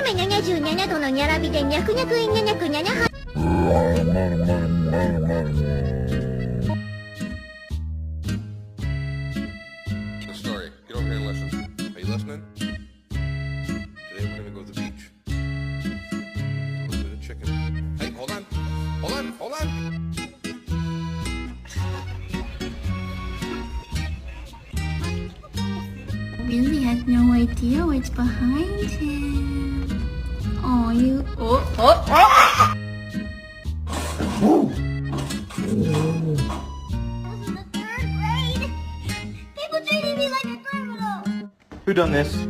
77度のニャラビでニャクニャクイニャニャクニャニャハ。The story. Get over here and listen. Are you listening? Today we're gonna go to the beach. A little bit of chicken. Hey, hold on. Hold on. Hold on. Billy had no idea what's behind him. Oh, you. Oh. In the 3rd grade, people treated me like a criminal. Who done this?